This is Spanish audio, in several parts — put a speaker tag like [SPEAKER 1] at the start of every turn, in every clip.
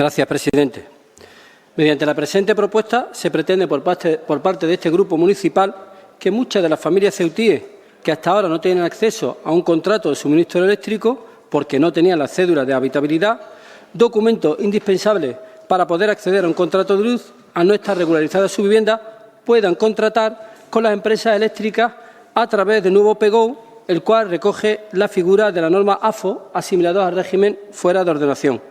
[SPEAKER 1] Gracias, presidente. Mediante la presente propuesta se pretende por parte de este grupo municipal que muchas de las familias ceutíes que hasta ahora no tienen acceso a un contrato de suministro eléctrico porque no tenían la cédula de habitabilidad, documento indispensable para poder acceder a un contrato de luz, al no estar regularizada su vivienda, puedan contratar con las empresas eléctricas a través del nuevo PGO, el cual recoge la figura de la norma AFO, asimilados al régimen fuera de ordenación.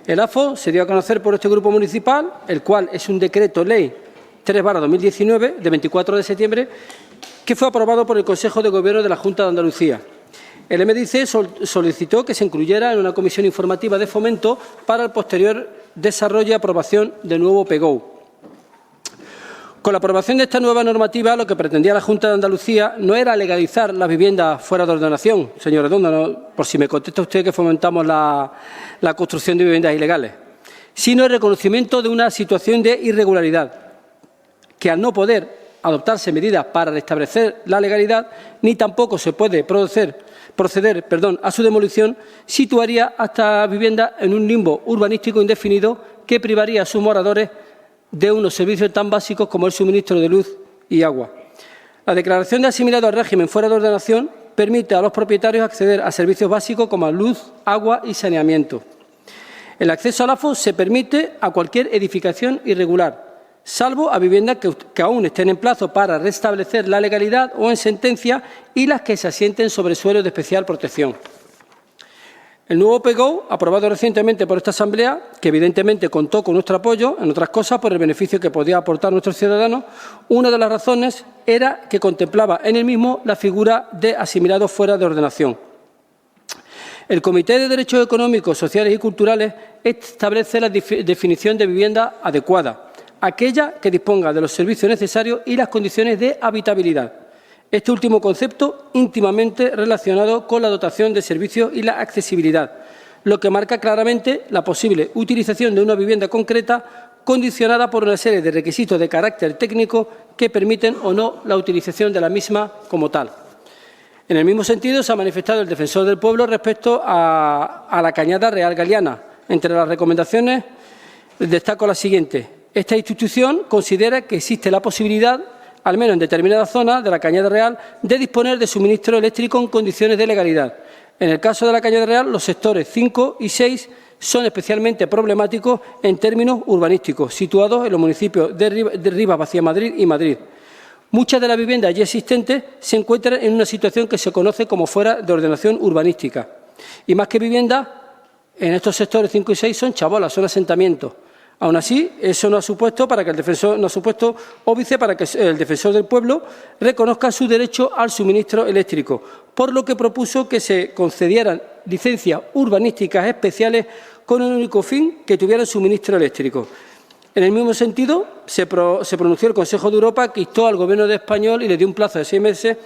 [SPEAKER 1] El AFO se dio a conocer por este grupo municipal, el cual es un decreto ley 3/2019, de 24 de septiembre, que fue aprobado por el Consejo de Gobierno de la Junta de Andalucía. El MDIC solicitó que se incluyera en una comisión informativa de fomento para el posterior desarrollo y aprobación del nuevo PGO. Con la aprobación de esta nueva normativa, lo que pretendía la Junta de Andalucía no era legalizar las viviendas fuera de ordenación, señor Redondo, ¿no? Por si me contesta usted que fomentamos la construcción de viviendas ilegales, sino el reconocimiento de una situación de irregularidad, que al no poder adoptarse medidas para restablecer la legalidad, ni tampoco se puede proceder a su demolición, situaría a esta vivienda en un limbo urbanístico indefinido que privaría a sus moradores de unos servicios tan básicos como el suministro de luz y agua. La declaración de asimilado al régimen fuera de ordenación permite a los propietarios acceder a servicios básicos como luz, agua y saneamiento. El acceso al AFO se permite a cualquier edificación irregular, salvo a viviendas que aún estén en plazo para restablecer la legalidad o en sentencia y las que se asienten sobre suelos de especial protección. El nuevo PGO, aprobado recientemente por esta Asamblea, que evidentemente contó con nuestro apoyo, en otras cosas por el beneficio que podía aportar a nuestros ciudadanos, una de las razones era que contemplaba en el mismo la figura de asimilados fuera de ordenación. El Comité de Derechos Económicos, Sociales y Culturales establece la definición de vivienda adecuada, aquella que disponga de los servicios necesarios y las condiciones de habitabilidad. Este último concepto íntimamente relacionado con la dotación de servicios y la accesibilidad, lo que marca claramente la posible utilización de una vivienda concreta condicionada por una serie de requisitos de carácter técnico que permiten o no la utilización de la misma como tal. En el mismo sentido, se ha manifestado el Defensor del Pueblo respecto a la Cañada Real Galiana. Entre las recomendaciones destaco la siguiente. Esta institución considera que existe la posibilidad, al menos en determinadas zonas de la Cañada Real, de disponer de suministro eléctrico en condiciones de legalidad. En el caso de la Cañada Real, los sectores 5 y 6 son especialmente problemáticos en términos urbanísticos, situados en los municipios de Rivas, Vacía Madrid y Madrid. Muchas de las viviendas allí existentes se encuentran en una situación que se conoce como fuera de ordenación urbanística. Y más que viviendas, en estos sectores 5 y 6 son chabolas, son asentamientos. Aún así, eso no ha supuesto para que el defensor del pueblo reconozca su derecho al suministro eléctrico, por lo que propuso que se concedieran licencias urbanísticas especiales con un único fin, que tuvieran suministro eléctrico. En el mismo sentido, se pronunció el Consejo de Europa, que instó al Gobierno español y le dio un plazo de 6 meses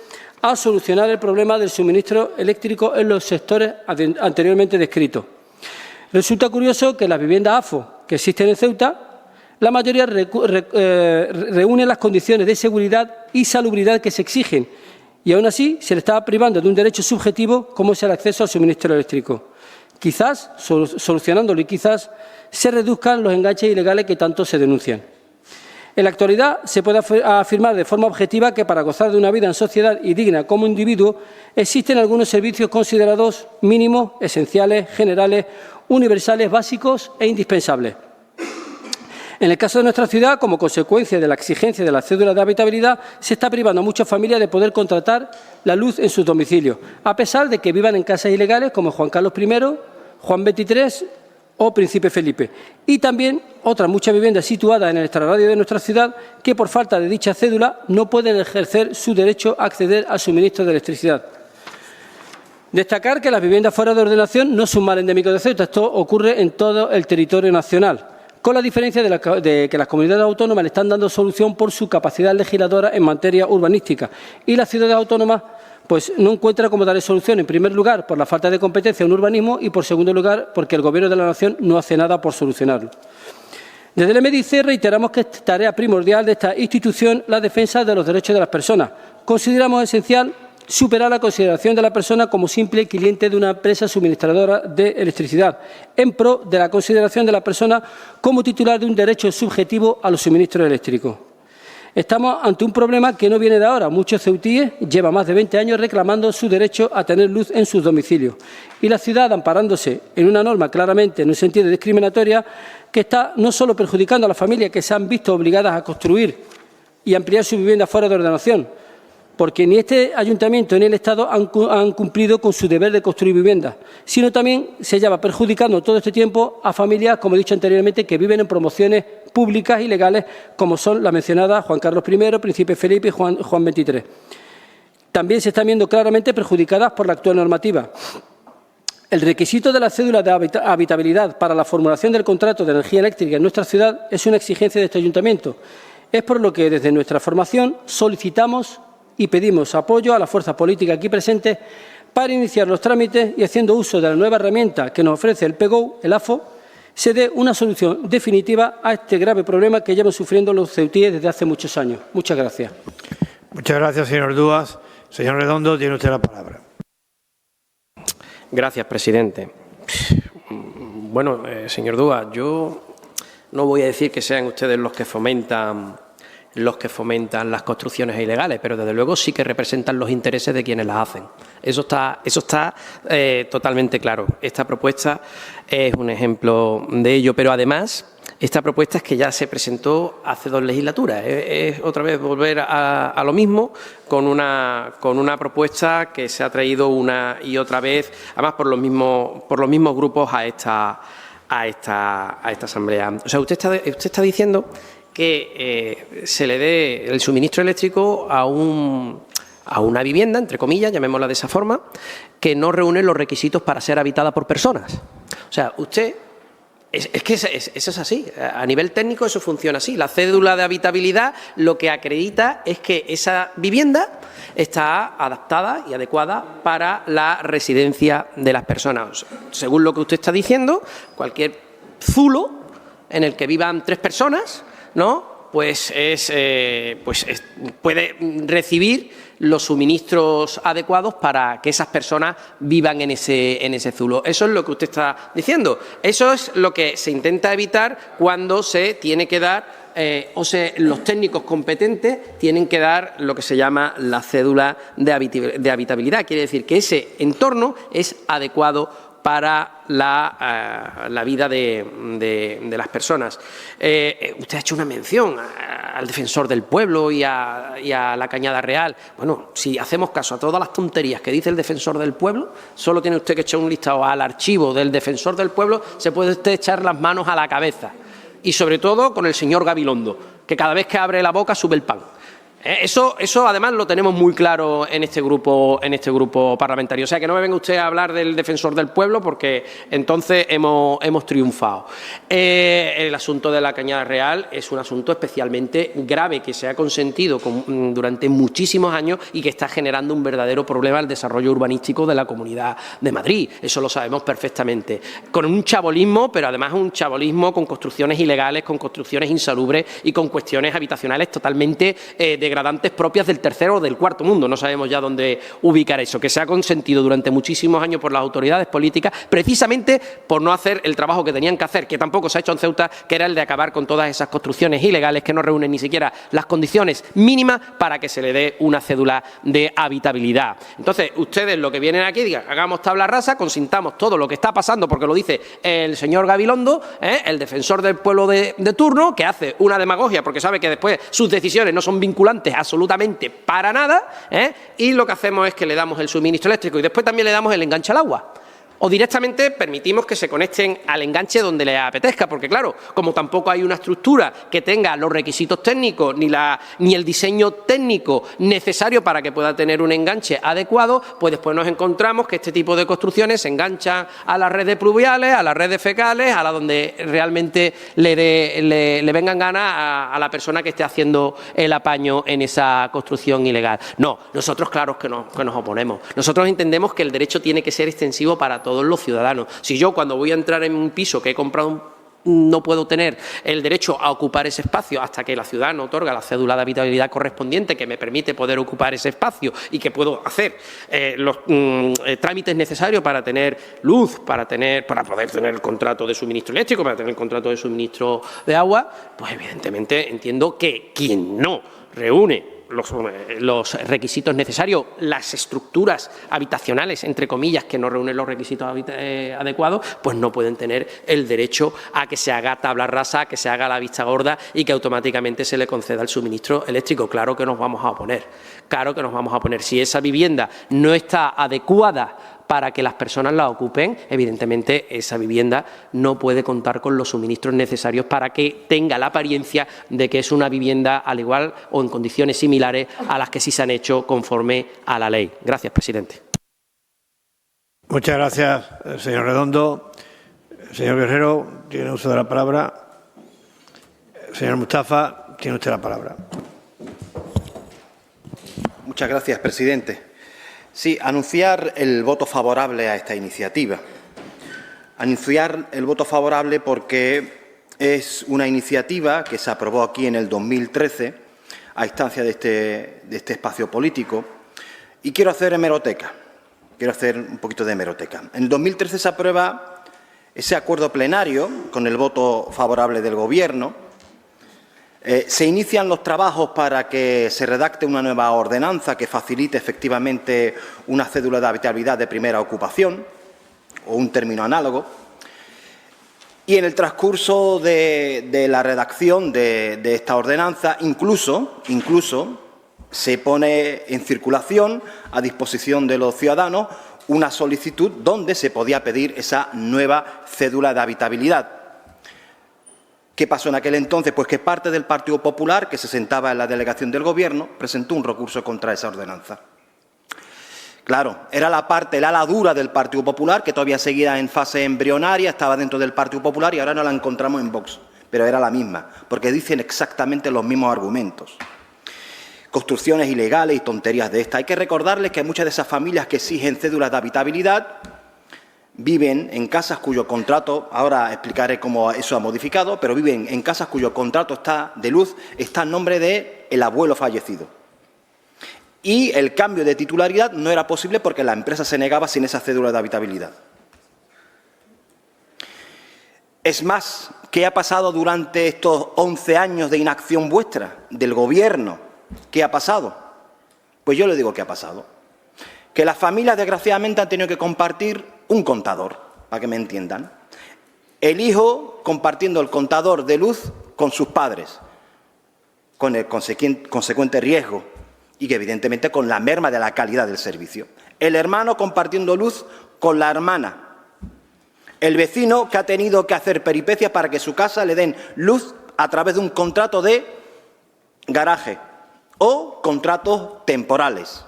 [SPEAKER 1] a solucionar el problema del suministro eléctrico en los sectores anteriormente descritos. Resulta curioso que las viviendas AFO que existen en Ceuta, la mayoría reúnen las condiciones de seguridad y salubridad que se exigen, y aún así se le está privando de un derecho subjetivo como es el acceso al suministro eléctrico. Quizás, solucionándolo, y quizás se reduzcan los enganches ilegales que tanto se denuncian. En la actualidad se puede afirmar de forma objetiva que para gozar de una vida en sociedad y digna como individuo existen algunos servicios considerados mínimos, esenciales, generales, universales, básicos e indispensables. En el caso de nuestra ciudad, como consecuencia de la exigencia de la cédula de habitabilidad, se está privando a muchas familias de poder contratar la luz en sus domicilios, a pesar de que vivan en casas ilegales como Juan Carlos I, Juan XXIII o Príncipe Felipe. Y también otras muchas viviendas situadas en el extrarradio de nuestra ciudad que, por falta de dicha cédula, no pueden ejercer su derecho a acceder al suministro de electricidad. Destacar que las viviendas fuera de ordenación no son un mal endémico de Ceuta. Esto ocurre en todo el territorio nacional, con la diferencia de que las comunidades autónomas le están dando solución por su capacidad legisladora en materia urbanística y las ciudades autónomas pues no encuentran cómo darle solución, en primer lugar, por la falta de competencia en urbanismo y, por segundo lugar, porque el Gobierno de la Nación no hace nada por solucionarlo. Desde el MDIC reiteramos que es tarea primordial de esta institución la defensa de los derechos de las personas. Consideramos esencial superar la consideración de la persona como simple cliente de una empresa suministradora de electricidad, en pro de la consideración de la persona como titular de un derecho subjetivo a los suministros eléctricos. Estamos ante un problema que no viene de ahora. Muchos ceutíes llevan más de 20 años reclamando su derecho a tener luz en sus domicilios. Y la ciudad, amparándose en una norma claramente en un sentido discriminatoria, que está no solo perjudicando a las familias que se han visto obligadas a construir y ampliar su vivienda fuera de ordenación, porque ni este ayuntamiento ni el Estado han cumplido con su deber de construir viviendas, sino también se lleva perjudicando todo este tiempo a familias, como he dicho anteriormente, que viven en promociones públicas y legales, como son las mencionadas Juan Carlos I, Príncipe Felipe y Juan XXIII. También se están viendo claramente perjudicadas por la actual normativa. El requisito de la cédula de habitabilidad para la formulación del contrato de energía eléctrica en nuestra ciudad es una exigencia de este ayuntamiento. Es por lo que desde nuestra formación solicitamos y pedimos apoyo a la fuerza política aquí presente para iniciar los trámites y, haciendo uso de la nueva herramienta que nos ofrece el PGO, el AFO, se dé una solución definitiva a este grave problema que llevan sufriendo los ceutíes desde hace muchos años. Muchas gracias.
[SPEAKER 2] Muchas gracias, señor Dúas. Señor Redondo, tiene usted la palabra.
[SPEAKER 3] Gracias, presidente. Bueno, señor Dúas, yo no voy a decir que sean ustedes los que fomentan las construcciones ilegales, pero desde luego sí que representan los intereses de quienes las hacen. Eso está totalmente claro. Esta propuesta es un ejemplo de ello, pero además esta propuesta es que ya se presentó hace 2 legislaturas. Es otra vez volver a lo mismo con una propuesta que se ha traído una y otra vez, además por los mismos grupos a esta asamblea. O sea, usted está diciendo que se le dé el suministro eléctrico a una vivienda, entre comillas, llamémosla de esa forma, que no reúne los requisitos para ser habitada por personas. O sea, usted... Es que eso es así. A nivel técnico eso funciona así. La cédula de habitabilidad lo que acredita es que esa vivienda está adaptada y adecuada para la residencia de las personas. Según lo que usted está diciendo, cualquier zulo en el que vivan 3 personas, ¿no? Pues puede recibir los suministros adecuados para que esas personas vivan en ese zulo. Eso es lo que usted está diciendo. Eso es lo que se intenta evitar cuando se tiene que dar, los técnicos competentes tienen que dar lo que se llama la cédula de habitabilidad. Quiere decir que ese entorno es adecuado para la vida de las personas. Usted ha hecho una mención al Defensor del Pueblo y a la Cañada Real. Bueno, si hacemos caso a todas las tonterías que dice el Defensor del Pueblo, solo tiene usted que echar un listado al archivo del Defensor del Pueblo, se puede usted echar las manos a la cabeza. Y sobre todo con el señor Gabilondo, que cada vez que abre la boca sube el pan. Eso además lo tenemos muy claro en este grupo parlamentario. O sea, que no me venga usted a hablar del Defensor del Pueblo, porque entonces hemos triunfado. El asunto de la Cañada Real es un asunto especialmente grave que se ha consentido durante muchísimos años y que está generando un verdadero problema al desarrollo urbanístico de la Comunidad de Madrid. Eso lo sabemos perfectamente. Con un chabolismo, pero además un chabolismo con construcciones ilegales, con construcciones insalubres y con cuestiones habitacionales totalmente degradantes propias del tercer o del cuarto mundo. No sabemos ya dónde ubicar eso, que se ha consentido durante muchísimos años por las autoridades políticas, precisamente por no hacer el trabajo que tenían que hacer, que tampoco se ha hecho en Ceuta, que era el de acabar con todas esas construcciones ilegales que no reúnen ni siquiera las condiciones mínimas para que se le dé una cédula de habitabilidad. Entonces, ustedes lo que vienen aquí, digan, hagamos tabla rasa, consintamos todo lo que está pasando, porque lo dice el señor Gabilondo, el Defensor del Pueblo de turno, que hace una demagogia porque sabe que después sus decisiones no son vinculantes absolutamente para nada, y lo que hacemos es que le damos el suministro eléctrico y después también le damos el enganche al agua. O directamente permitimos que se conecten al enganche donde les apetezca, porque claro, como tampoco hay una estructura que tenga los requisitos técnicos ni el diseño técnico necesario para que pueda tener un enganche adecuado, pues después nos encontramos que este tipo de construcciones se enganchan a las redes pluviales, a las redes fecales, a la donde realmente le vengan ganas a la persona que esté haciendo el apaño en esa construcción ilegal. No, nosotros claro que nos oponemos. Nosotros entendemos que el derecho tiene que ser extensivo para todos los ciudadanos. Si yo cuando voy a entrar en un piso que he comprado no puedo tener el derecho a ocupar ese espacio hasta que la ciudad no otorga la cédula de habitabilidad correspondiente que me permite poder ocupar ese espacio y que puedo hacer los trámites necesarios para tener luz, para poder tener el contrato de suministro eléctrico, para tener el contrato de suministro de agua, pues evidentemente entiendo que quien no reúne los requisitos necesarios, las estructuras habitacionales, entre comillas, que no reúnen los requisitos adecuados, pues no pueden tener el derecho a que se haga tabla rasa, que se haga la vista gorda y que automáticamente se le conceda el suministro eléctrico. Claro que nos vamos a oponer, claro que nos vamos a oponer. Si esa vivienda no está adecuada para que las personas la ocupen, evidentemente esa vivienda no puede contar con los suministros necesarios para que tenga la apariencia de que es una vivienda al igual o en condiciones similares a las que sí se han hecho conforme a la ley. Gracias, presidente.
[SPEAKER 2] Muchas gracias, señor Redondo. Señor Guerrero, tiene uso de la palabra. Señor Mustafa, tiene usted la palabra.
[SPEAKER 4] Muchas gracias, presidente. Sí, anunciar el voto favorable a esta iniciativa. Anunciar el voto favorable porque es una iniciativa que se aprobó aquí en el 2013 a instancia de este espacio político y quiero hacer hemeroteca, quiero hacer un poquito de hemeroteca. En el 2013 se aprueba ese acuerdo plenario con el voto favorable del Gobierno. Se inician los trabajos para que se redacte una nueva ordenanza que facilite efectivamente una cédula de habitabilidad de primera ocupación o un término análogo. Y en el transcurso de la redacción de esta ordenanza, incluso se pone en circulación a disposición de los ciudadanos una solicitud donde se podía pedir esa nueva cédula de habitabilidad. ¿Qué pasó en aquel entonces? Pues que parte del Partido Popular, que se sentaba en la delegación del Gobierno, presentó un recurso contra esa ordenanza. Claro, era la parte, el ala dura del Partido Popular, que todavía seguía en fase embrionaria, estaba dentro del Partido Popular y ahora no la encontramos en Vox, pero era la misma, porque dicen exactamente los mismos argumentos. Construcciones ilegales y tonterías de estas. Hay que recordarles que muchas de esas familias que exigen cédulas de habitabilidad viven en casas cuyo contrato, ahora explicaré cómo eso ha modificado, pero viven en casas cuyo contrato de luz está en nombre del abuelo fallecido. Y el cambio de titularidad no era posible porque la empresa se negaba sin esa cédula de habitabilidad. Es más, ¿qué ha pasado durante estos 11 años de inacción vuestra, del Gobierno? ¿Qué ha pasado? Pues yo le digo qué ha pasado. Que las familias, desgraciadamente, han tenido que compartir un contador, para que me entiendan. El hijo compartiendo el contador de luz con sus padres, con el consecuente riesgo y que evidentemente con la merma de la calidad del servicio. El hermano compartiendo luz con la hermana. El vecino que ha tenido que hacer peripecias para que su casa le den luz a través de un contrato de garaje o contratos temporales.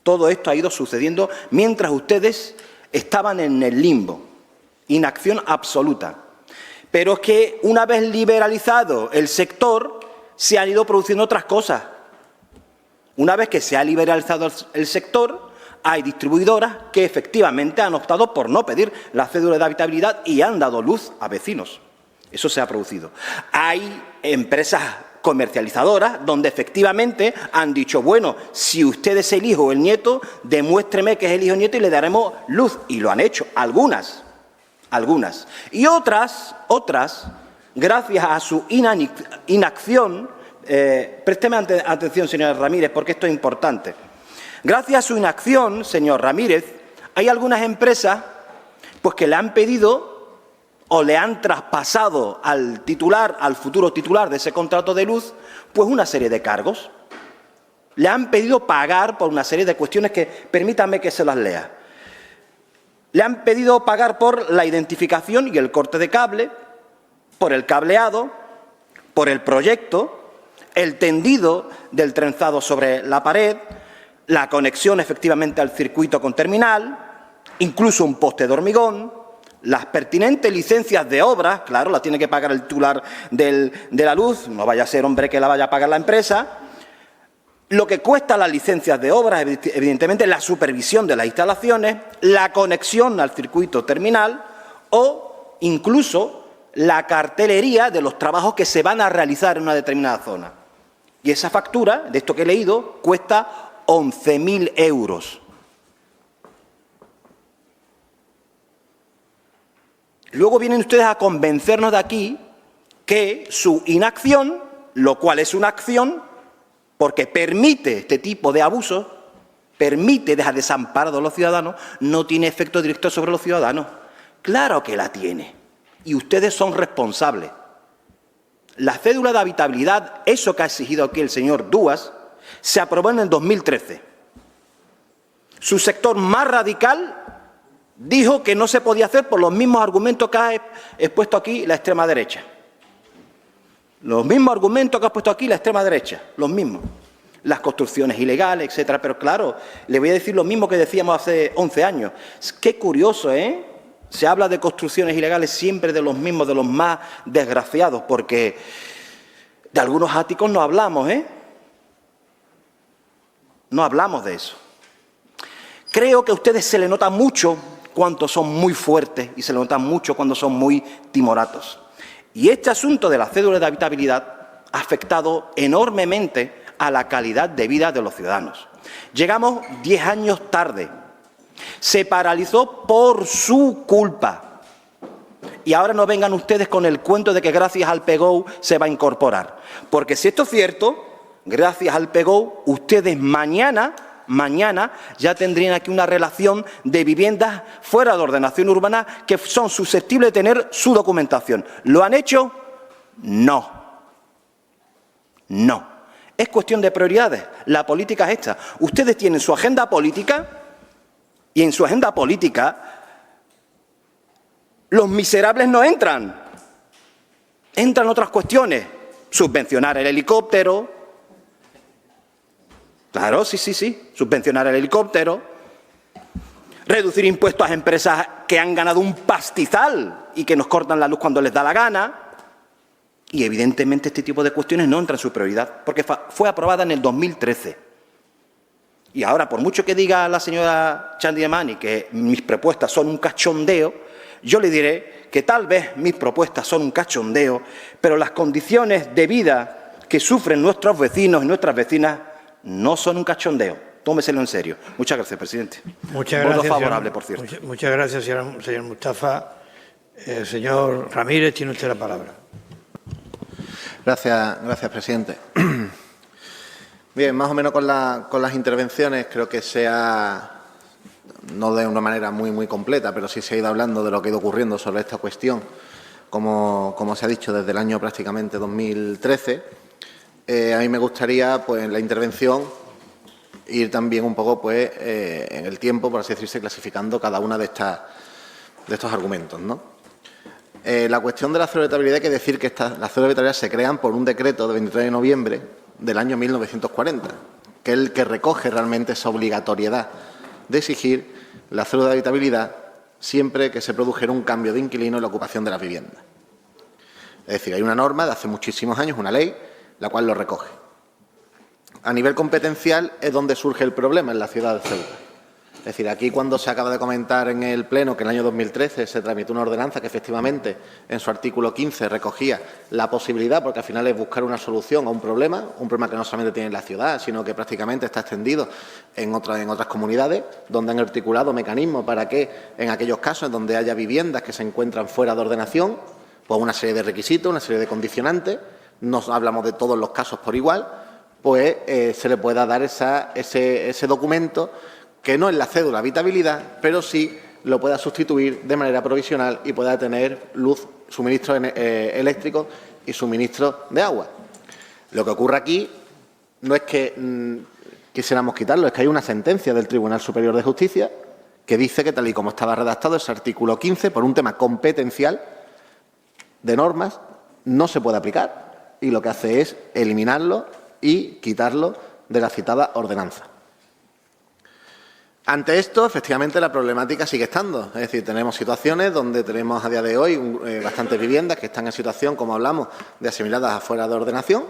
[SPEAKER 4] Todo esto ha ido sucediendo mientras ustedes estaban en el limbo, inacción absoluta. Pero es que una vez liberalizado el sector, se han ido produciendo otras cosas. Una vez que se ha liberalizado el sector, hay distribuidoras que efectivamente han optado por no pedir la cédula de habitabilidad y han dado luz a vecinos. Eso se ha producido. Hay empresas comercializadoras donde efectivamente han dicho, bueno, si usted es el hijo o el nieto, demuéstreme que es el hijo o nieto y le daremos luz. Y lo han hecho, algunas. Y otras, gracias a su inacción, présteme atención, señor Ramírez, porque esto es importante. Gracias a su inacción, señor Ramírez, hay algunas empresas pues que le han pedido o le han traspasado al titular, al futuro titular de ese contrato de luz, pues una serie de cargos. Le han pedido pagar por una serie de cuestiones que, permítanme que se las lea. Le han pedido pagar por la identificación y el corte de cable, por el cableado, por el proyecto, el tendido del trenzado sobre la pared, la conexión efectivamente al circuito con terminal, incluso un poste de hormigón, las pertinentes licencias de obra, claro, las tiene que pagar el titular de la luz, no vaya a ser, hombre, que la vaya a pagar la empresa, lo que cuesta las licencias de obra, evidentemente, la supervisión de las instalaciones, la conexión al circuito terminal o incluso la cartelería de los trabajos que se van a realizar en una determinada zona. Y esa factura, de esto que he leído, cuesta 11.000 euros. Luego vienen ustedes a convencernos de aquí que su inacción, lo cual es una acción, porque permite este tipo de abusos, permite dejar desamparados a los ciudadanos, no tiene efecto directo sobre los ciudadanos. Claro que la tiene. Y ustedes son responsables. La cédula de habitabilidad, eso que ha exigido aquí el señor Duas, se aprobó en el 2013. Su sector más radical dijo que no se podía hacer por los mismos argumentos que ha expuesto aquí la extrema derecha. Los mismos argumentos que ha puesto aquí la extrema derecha, los mismos. Las construcciones ilegales, etcétera. Pero claro, le voy a decir lo mismo que decíamos hace 11 años. Qué curioso, ¿eh? Se habla de construcciones ilegales siempre de los mismos, de los más desgraciados, porque de algunos áticos no hablamos, ¿eh? No hablamos de eso. Creo que a ustedes se les nota mucho cuando son muy fuertes y se les nota mucho cuando son muy timoratos. Y este asunto de la cédula de habitabilidad ha afectado enormemente a la calidad de vida de los ciudadanos. Llegamos 10 años tarde. Se paralizó por su culpa. Y ahora no vengan ustedes con el cuento de que gracias al PEGO se va a incorporar. Porque si esto es cierto, gracias al PEGO, ustedes mañana ya tendrían aquí una relación de viviendas fuera de ordenación urbana que son susceptibles de tener su documentación. ¿Lo han hecho? No. No. Es cuestión de prioridades. La política es esta. Ustedes tienen su agenda política y en su agenda política los miserables no entran. Entran otras cuestiones. Subvencionar el helicóptero. Claro, sí. Subvencionar el helicóptero. Reducir impuestos a empresas que han ganado un pastizal y que nos cortan la luz cuando les da la gana. Y evidentemente este tipo de cuestiones no entran en su prioridad, porque fue aprobada en el 2013. Y ahora, por mucho que diga la señora Chandiemani que mis propuestas son un cachondeo, yo le diré que tal vez mis propuestas son un cachondeo, pero las condiciones de vida que sufren nuestros vecinos y nuestras vecinas no son un cachondeo. Tómeselo en serio. Muchas gracias, presidente.
[SPEAKER 2] Muchas gracias.
[SPEAKER 4] Voto favorable, por cierto.
[SPEAKER 2] Muchas gracias, señor Mustafa. Señor Ramírez, tiene usted la palabra.
[SPEAKER 5] Gracias, presidente. Bien, más o menos con las intervenciones creo que no de una manera muy completa, pero sí se ha ido hablando de lo que ha ido ocurriendo sobre esta cuestión, como se ha dicho, desde el año prácticamente 2013. A mí me gustaría, pues, en la intervención ir también un poco, pues, en el tiempo, por así decirse, clasificando cada una de estos argumentos, ¿no? La cuestión de la cédula de habitabilidad, hay que decir que las cédulas de habitabilidad se crean por un decreto de 23 de noviembre del año 1940, que es el que recoge realmente esa obligatoriedad de exigir la cédula de habitabilidad siempre que se produjera un cambio de inquilino en la ocupación de las viviendas. Es decir, hay una norma de hace muchísimos años, una ley, la cual lo recoge. A nivel competencial es donde surge el problema en la ciudad de Ceuta. Es decir, aquí cuando se acaba de comentar en el Pleno que en el año 2013 se tramitó una ordenanza que efectivamente en su artículo 15 recogía la posibilidad, porque al final es buscar una solución a un problema que no solamente tiene la ciudad, sino que prácticamente está extendido en otras comunidades, donde han articulado mecanismos para que en aquellos casos en donde haya viviendas que se encuentran fuera de ordenación, pues una serie de requisitos, una serie de condicionantes, no hablamos de todos los casos por igual, pues se le pueda dar ese documento que no es la cédula de habitabilidad, pero sí lo pueda sustituir de manera provisional y pueda tener luz, suministro eléctrico y suministro de agua. Lo que ocurre aquí no es que quisiéramos quitarlo, es que hay una sentencia del Tribunal Superior de Justicia que dice que, tal y como estaba redactado ese artículo 15, por un tema competencial de normas, no se puede aplicar. Y lo que hace es eliminarlo y quitarlo de la citada ordenanza. Ante esto, efectivamente, la problemática sigue estando. Es decir, tenemos situaciones donde tenemos a día de hoy bastantes viviendas que están en situación, como hablamos, de asimiladas afuera de ordenación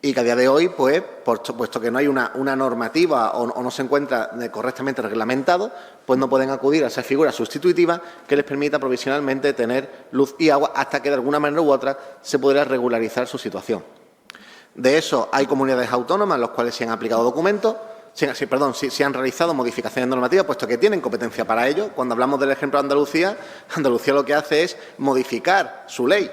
[SPEAKER 5] y que a día de hoy, pues, puesto que no hay una normativa o no se encuentra correctamente reglamentado, pues no pueden acudir a esa figura sustitutiva que les permita provisionalmente tener luz y agua hasta que de alguna manera u otra se pudiera regularizar su situación. De eso hay comunidades autónomas en las cuales se han aplicado documentos, se han realizado modificaciones normativas, puesto que tienen competencia para ello. Cuando hablamos del ejemplo de Andalucía, Andalucía lo que hace es modificar su ley.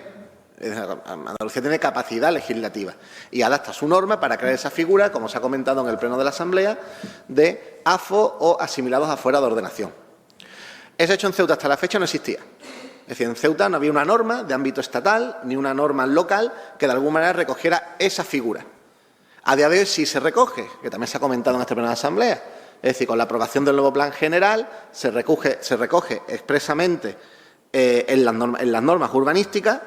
[SPEAKER 5] Andalucía tiene capacidad legislativa y adapta su norma para crear esa figura, como se ha comentado en el Pleno de la Asamblea, de AFO o asimilados afuera de ordenación. Ese hecho en Ceuta hasta la fecha no existía. Es decir, en Ceuta no había una norma de ámbito estatal ni una norma local que de alguna manera recogiera esa figura. A día de hoy sí se recoge, que también se ha comentado en este Pleno de la Asamblea. Es decir, con la aprobación del nuevo Plan General se recoge expresamente en las normas urbanísticas,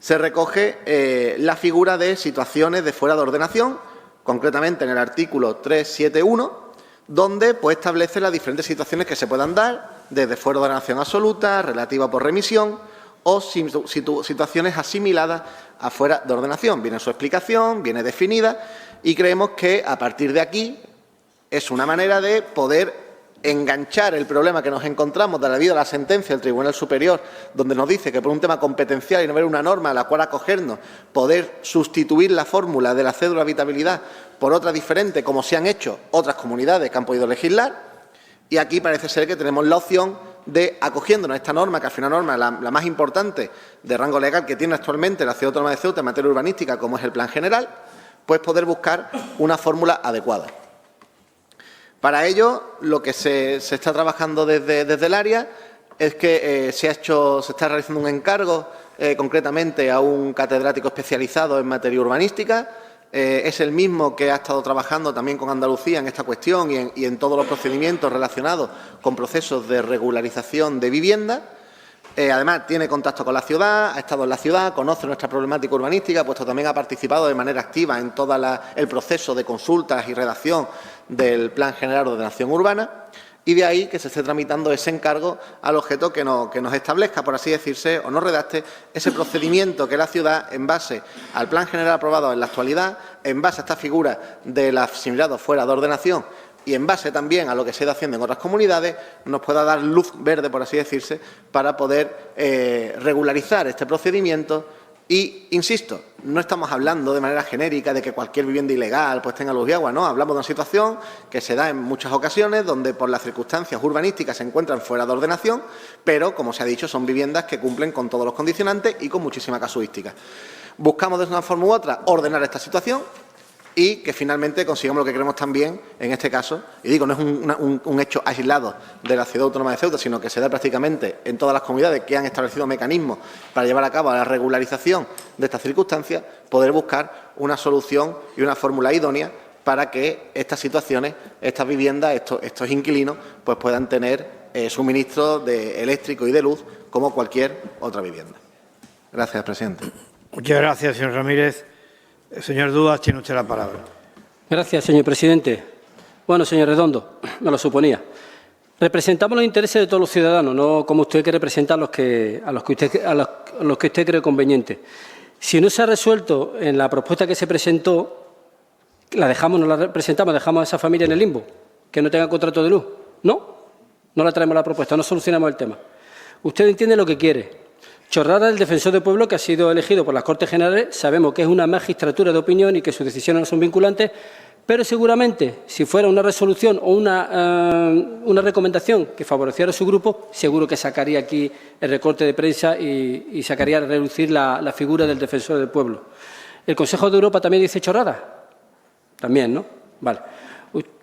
[SPEAKER 5] se recoge la figura de situaciones de fuera de ordenación, concretamente en el artículo 371, donde pues, establece las diferentes situaciones que se puedan dar, desde fuera de ordenación absoluta, relativa por remisión o situaciones asimiladas a fuera de ordenación. Viene su explicación, viene definida y creemos que a partir de aquí es una manera de poder enganchar el problema que nos encontramos debido a la sentencia del Tribunal Superior, donde nos dice que por un tema competencial y no haber una norma a la cual acogernos, poder sustituir la fórmula de la cédula de habitabilidad por otra diferente, como se han hecho otras comunidades que han podido legislar. Y aquí parece ser que tenemos la opción de, acogiéndonos a esta norma, que al final es una norma la más importante de rango legal que tiene actualmente la Ciudad Autónoma de Ceuta en materia urbanística, como es el Plan General, pues poder buscar una fórmula adecuada. Para ello, lo que se está trabajando desde el área es que se está realizando un encargo concretamente a un catedrático especializado en materia urbanística. Es el mismo que ha estado trabajando también con Andalucía en esta cuestión y en todos los procedimientos relacionados con procesos de regularización de vivienda. Además, tiene contacto con la ciudad, ha estado en la ciudad, conoce nuestra problemática urbanística, puesto también ha participado de manera activa en todo el proceso de consultas y redacción del Plan General de Ordenación Urbana, y de ahí que se esté tramitando ese encargo al objeto que nos establezca, por así decirse, o nos redacte ese procedimiento que la ciudad, en base al Plan General aprobado en la actualidad, en base a esta figura del asimilado fuera de ordenación, y en base también a lo que se ha ido haciendo en otras comunidades, nos pueda dar luz verde, por así decirse, para poder regularizar este procedimiento. Y, insisto, no estamos hablando de manera genérica de que cualquier vivienda ilegal pues tenga luz y agua, no, hablamos de una situación que se da en muchas ocasiones donde por las circunstancias urbanísticas se encuentran fuera de ordenación, pero, como se ha dicho, son viviendas que cumplen con todos los condicionantes y con muchísima casuística. Buscamos de una forma u otra ordenar esta situación y que finalmente consigamos lo que queremos también en este caso. Y digo, no es un hecho aislado de la Ciudad Autónoma de Ceuta, sino que se da prácticamente en todas las comunidades que han establecido mecanismos para llevar a cabo la regularización de estas circunstancias, poder buscar una solución y una fórmula idónea para que estas situaciones, estas viviendas, estos inquilinos, pues puedan tener suministro de eléctrico y de luz como cualquier otra vivienda. Gracias, presidente.
[SPEAKER 2] Muchas gracias, señor Ramírez. Señor Dudas, tiene usted la palabra.
[SPEAKER 1] Gracias, señor presidente. Bueno, señor Redondo, me lo suponía. Representamos los intereses de todos los ciudadanos, no como usted que representa a los que usted cree conveniente. Si no se ha resuelto en la propuesta que se presentó, la dejamos, no la presentamos, dejamos a esa familia en el limbo, que no tenga contrato de luz. No la traemos la propuesta, no solucionamos el tema. Usted entiende lo que quiere. Chorrada del defensor del pueblo que ha sido elegido por las Cortes Generales, sabemos que es una magistratura de opinión y que sus decisiones no son vinculantes, pero seguramente si fuera una resolución o una recomendación que favoreciera a su grupo, seguro que sacaría aquí el recorte de prensa y sacaría a reducir la figura del defensor del pueblo. ¿El Consejo de Europa también dice chorrada? También, ¿no? Vale.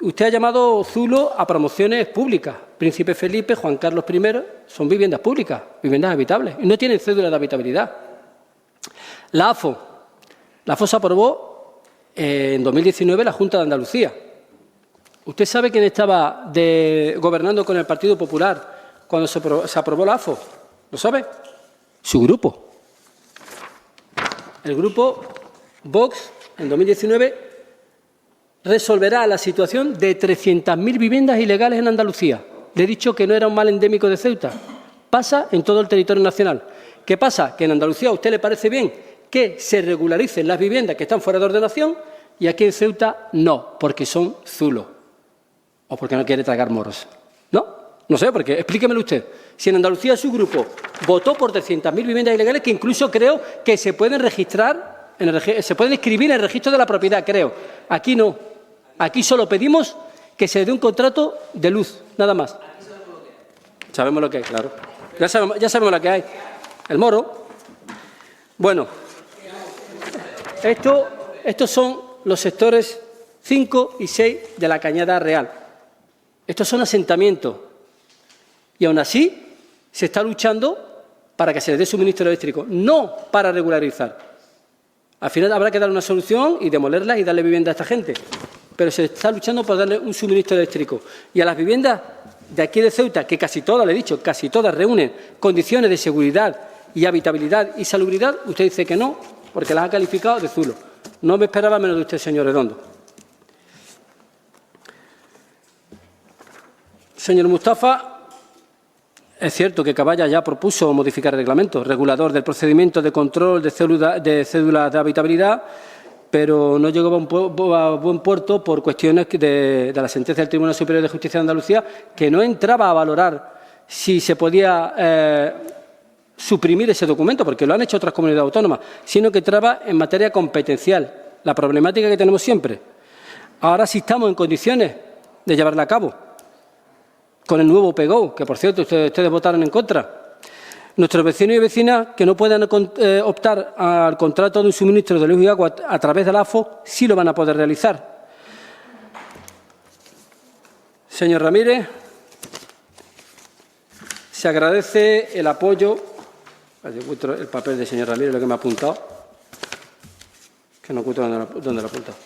[SPEAKER 1] Usted ha llamado Zulo a promociones públicas. Príncipe Felipe, Juan Carlos I, son viviendas públicas, viviendas habitables, y no tienen cédula de habitabilidad. La AFO se aprobó en 2019 la Junta de Andalucía. ¿Usted sabe quién estaba gobernando con el Partido Popular cuando se aprobó la AFO? ¿Lo sabe? Su grupo. El grupo Vox, en 2019, resolverá la situación de 300.000 viviendas ilegales en Andalucía. Le he dicho que no era un mal endémico de Ceuta. Pasa en todo el territorio nacional. ¿Qué pasa? Que en Andalucía a usted le parece bien que se regularicen las viviendas que están fuera de ordenación y aquí en Ceuta no, porque son zulos o porque no quiere tragar moros. No sé, porque explíquemelo usted. Si en Andalucía su grupo votó por 300.000 viviendas ilegales que incluso creo que se pueden registrar, se pueden inscribir en el registro de la propiedad, creo. Aquí no. Aquí solo pedimos que se dé un contrato de luz, nada más. Sabemos lo que hay, claro. Ya sabemos lo que hay. El moro. Bueno, estos son los sectores 5 y 6 de la Cañada Real. Estos son asentamientos. Y aún así se está luchando para que se les dé suministro eléctrico, no para regularizar. Al final habrá que dar una solución y demolerla y darle vivienda a esta gente. Pero se está luchando por darle un suministro eléctrico. Y a las viviendas de aquí de Ceuta, que casi todas, le he dicho, casi todas reúnen condiciones de seguridad y habitabilidad y salubridad, usted dice que no, porque las ha calificado de zulo. No me esperaba menos de usted, señor Redondo. Señor Mustafa, es cierto que Caballa ya propuso modificar el reglamento regulador del procedimiento de control de cédulas de habitabilidad, pero no llegó a buen puerto por cuestiones de la sentencia del Tribunal Superior de Justicia de Andalucía, que no entraba a valorar si se podía suprimir ese documento, porque lo han hecho otras comunidades autónomas, sino que entraba en materia competencial, la problemática que tenemos siempre. Ahora sí estamos en condiciones de llevarla a cabo, con el nuevo PGO, que por cierto ustedes votaron en contra. Nuestros vecinos y vecinas que no puedan optar al contrato de un suministro de luz y agua a través de la AFO sí lo van a poder realizar. Señor Ramírez, se agradece el apoyo. El papel del señor Ramírez, lo que me ha apuntado, que no encuentro dónde lo ha apuntado.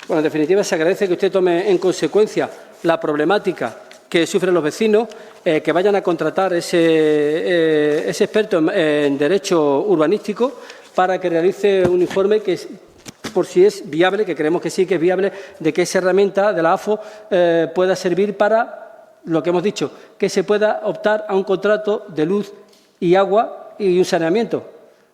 [SPEAKER 1] Bueno, en definitiva, se agradece que usted tome en consecuencia la problemática que sufren los vecinos, que vayan a contratar ese experto en derecho urbanístico para que realice un informe que, por si es viable, que creemos que sí que es viable, de que esa herramienta de la AFO pueda servir para lo que hemos dicho, que se pueda optar a un contrato de luz y agua y un saneamiento.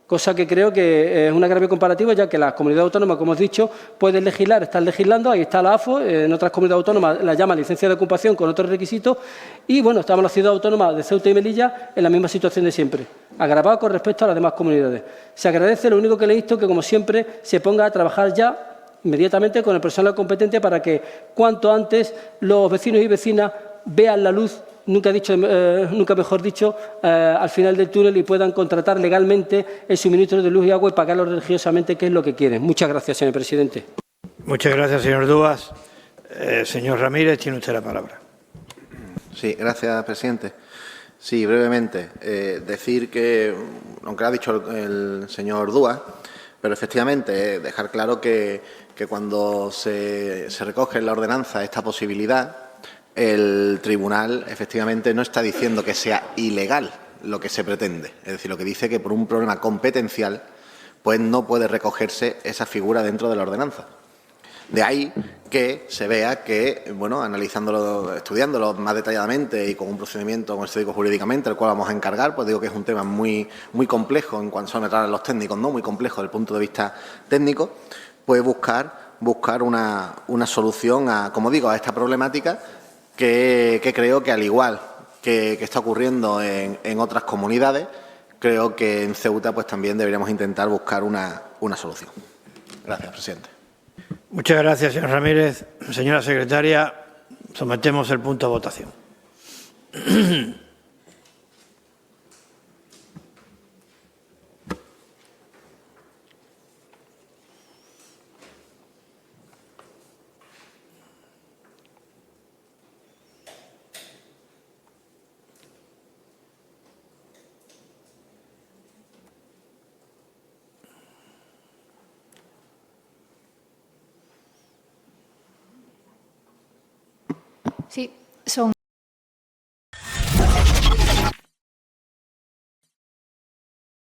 [SPEAKER 1] Cosa que creo que es un agravio comparativo, ya que las comunidades autónomas, como hemos dicho, pueden legislar, están legislando, ahí está la AFO, en otras comunidades autónomas la llaman licencia de ocupación con otros requisitos, y bueno, estamos las ciudades autónomas de Ceuta y Melilla en la misma situación de siempre, agravado con respecto a las demás comunidades. Se agradece, lo único que le insto, que como siempre se ponga a trabajar ya inmediatamente con el personal competente para que cuanto antes los vecinos y vecinas vean la luz, nunca mejor dicho, al final del túnel y puedan contratar legalmente el suministro de luz y agua y pagarlo religiosamente, que es lo que quieren. Muchas gracias, señor presidente.
[SPEAKER 2] Muchas gracias, señor Dúas. Señor Ramírez, tiene usted la palabra.
[SPEAKER 5] Sí, gracias, presidente. Sí, brevemente. Decir que, aunque lo ha dicho el señor Dúas, pero efectivamente dejar claro que cuando se recoge en la ordenanza esta posibilidad, el tribunal efectivamente no está diciendo que sea ilegal lo que se pretende. Es decir, lo que dice que por un problema competencial pues no puede recogerse esa figura dentro de la ordenanza. De ahí que se vea que, bueno, analizándolo, estudiándolo más detalladamente y con un procedimiento, como se dice jurídicamente, el cual vamos a encargar, pues digo que es un tema muy complejo en cuanto a los técnicos, ¿no? Muy complejo desde el punto de vista técnico, pues buscar una solución a, como digo, a esta problemática que creo que, al igual que está ocurriendo en otras comunidades, creo que en Ceuta pues también deberíamos intentar buscar una solución. Gracias, presidente.
[SPEAKER 2] Muchas gracias, señor Ramírez. Señora secretaria, sometemos el punto a votación.
[SPEAKER 6] Sí, son